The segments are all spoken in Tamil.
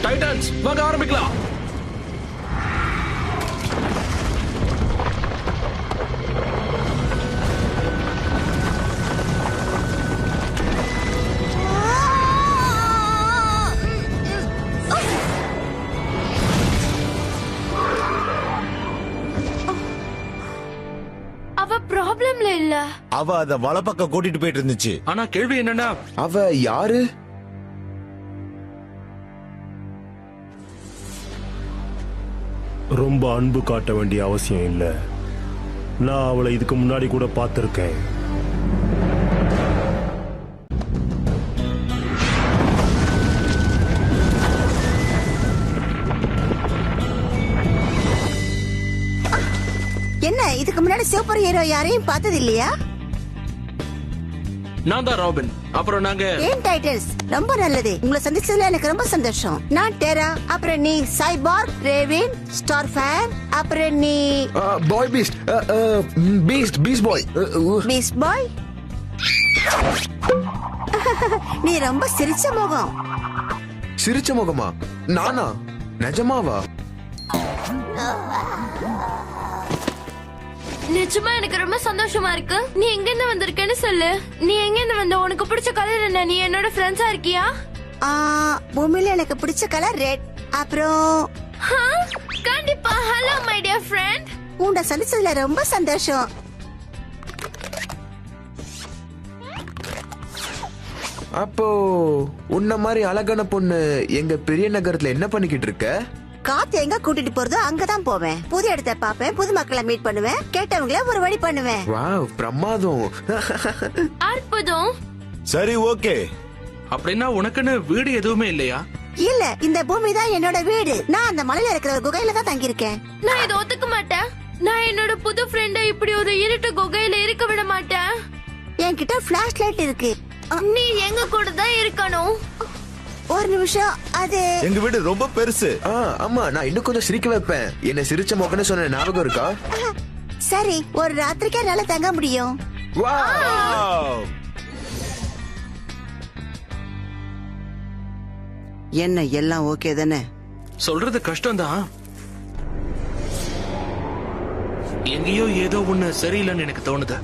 டைட்டன்ஸ் வாங்க ஆரம்பிக்கலாம். அவ ப்ராப்ளம்ல இல்ல. அவ அத வலப்பக்கம் கூட்டிட்டு போயிட்டு இருந்துச்சு. ஆனா கேள்வி என்னன்னா, அவ யாரு? ரொம்ப அன்பு காட்ட வேண்டிய அவசியம் இல்ல. நான் அவளை இதுக்கு முன்னாடி கூட பார்த்திருக்கேன். என்ன இதுக்கு முன்னாடி சூப்பர் ஹீரோ யாரையும் பார்த்தது இல்லையா? நான் தான் ராபின். அப்புறம் நாங்க ஏன் டைட்டல்ஸ் ரொம்ப நல்லது. உங்களை சந்திச்சதுல எனக்கு ரொம்ப சந்தோஷம். நான் டெரா, அப்புறம் நீ சைபார்க், ரேவின், ஸ்டார் ஃபயர், அப்புறம் நீ பாய் பீஸ்ட். பீஸ்ட் பாய். பீஸ்ட் பாய். நீ ரொம்ப சிரிச்ச முகம். சிரிச்ச முகமா? நானா? நிஜமாவா? நிஜமா எனக்கு ரொம்ப சந்தோஷமா இருக்கு. நீ எங்க இருந்து வந்திருக்கேன்னு சொல்லு. நீ எங்க இருந்து வந்த? உனக்கு பிடிச்ச கலர் என்ன? நீ என்னோட ஃப்ரெண்ட்ஸா இருக்கியா? பூமியில எனக்கு பிடிச்ச கலர் ரெட். அப்புறம் கண்டிப்பா. Hello my dear friend. உன்னை சந்திச்சதுல ரொம்ப சந்தோஷம். அப்போ உன்ன மாதிரி அழகான பொண்ணு எங்க பெரிய நகரத்துல என்ன பண்ணிக்கிட்டு இருக்க? காத்து எங்க கூட்டிட்டு போறதோ அங்கதான் போவேன். புது இடத்த பாப்பேன், புது மக்களை மீட் பண்ணுவேன், கேட்டவங்கள ஒரு வழி பண்ணுவேன். வாவ், பிரமாதம். அற்புதம். சரி, ஓகே. அப்படின்னா உனக்குன்னு வீடு எதுவுமே இல்லையா? இல்ல, இந்த பூமி தான் என்னோட வீடு. நான் அந்த மலையில இருக்கிற ஒரு குகையில தான் தங்கி இருக்கேன். நான் இதை ஒத்துக்க மாட்டேன். நான் என்னோட புது ஃப்ரெண்ட இப்படி ஒரு இருட்டு குகையில இருக்க விட மாட்டேன். என்கிட்ட பிளாஷ் லைட் இருக்கு. நீ எங்க கூட தான் இருக்கணும். ஒரு நிமிஷம். அது எங்க வீடு ரொம்ப பெருசு. ஆமா, நான் இன்னும் கொஞ்சம் சிரிக்க வைப்பேன். என்ன சிரிச்ச மோக்கன்னு சொன்ன ஞாபகம் இருக்கா? சரி, ஒரு ராத்திரிக்கே என்னால தங்க முடியும். வாவ். என்ன எல்லாம் ஓகே தானே? சொல்றது கஷ்டம்தான். எங்கேயோ ஏதோ ஒண்ணு சரியில்லைன்னு எனக்கு தோணுது.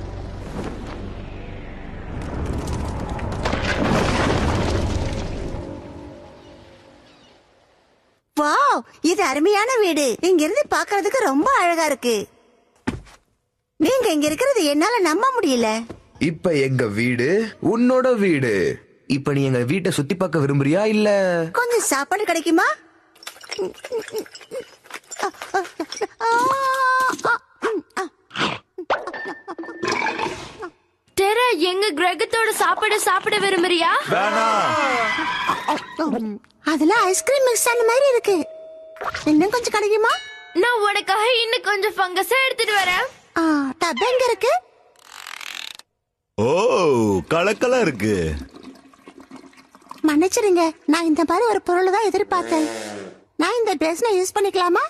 வாவ், இது அருமையான வீடு. இங்க இருந்து பாக்குறதுக்கு ரொம்ப அழகா இருக்கு. நீங்க இங்க இருக்கிறது என்னால நம்ப முடியல. இப்ப எங்க வீடு உன்னோட வீடு. இப்ப நீ எங்க வீட்டை சுத்தி பார்க்க விரும்புறியா இல்ல கொஞ்சம் சாப்பாடு கிடைக்குமா? டெரா, எங்க கிரகத்தோட சாப்பாடு சாப்பிட விரும்புறியா? அதுல ஐஸ்கிரீம் மிக்ஸ் ஆன மாதிரி இருக்கு. இன்னும் கொஞ்சம் கிடைக்குமா? நான் உனக்காக இன்னும் கொஞ்சம் ஃபங்கஸ் எடுத்துட்டு வரேன். டப் எங்க இருக்கு? ஓ, கலக்கலா இருக்கு. மன்னிச்சிருங்க, நான் இந்த மாதிரி ஒரு பொருள் தான் எதிர்பார்த்தேன். நான் இந்த பேஸ்னை யூஸ் பண்ணிக்கலாமா?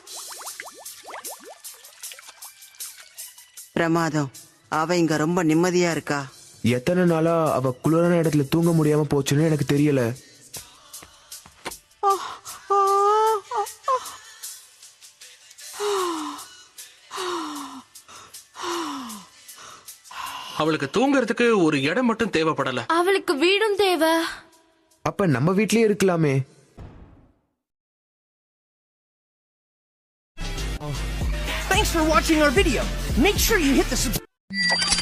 பிரமாதம். அவ இங்க ரொம்ப நிம்மதியா இருக்கா. எத்தனை நாளா அவ குளிரான இடத்துல தூங்க முடியாம போச்சுன்னு எனக்கு தெரியல. அவளுக்கு தூங்குறதுக்கு ஒரு இடம் மட்டும் தேவைப்படல. அவளுக்கு வீடும் தேவை. அப்ப நம்ம வீட்லயே இருக்கலாமே. Thanks for watching our video. Make sure you hit the subscribe.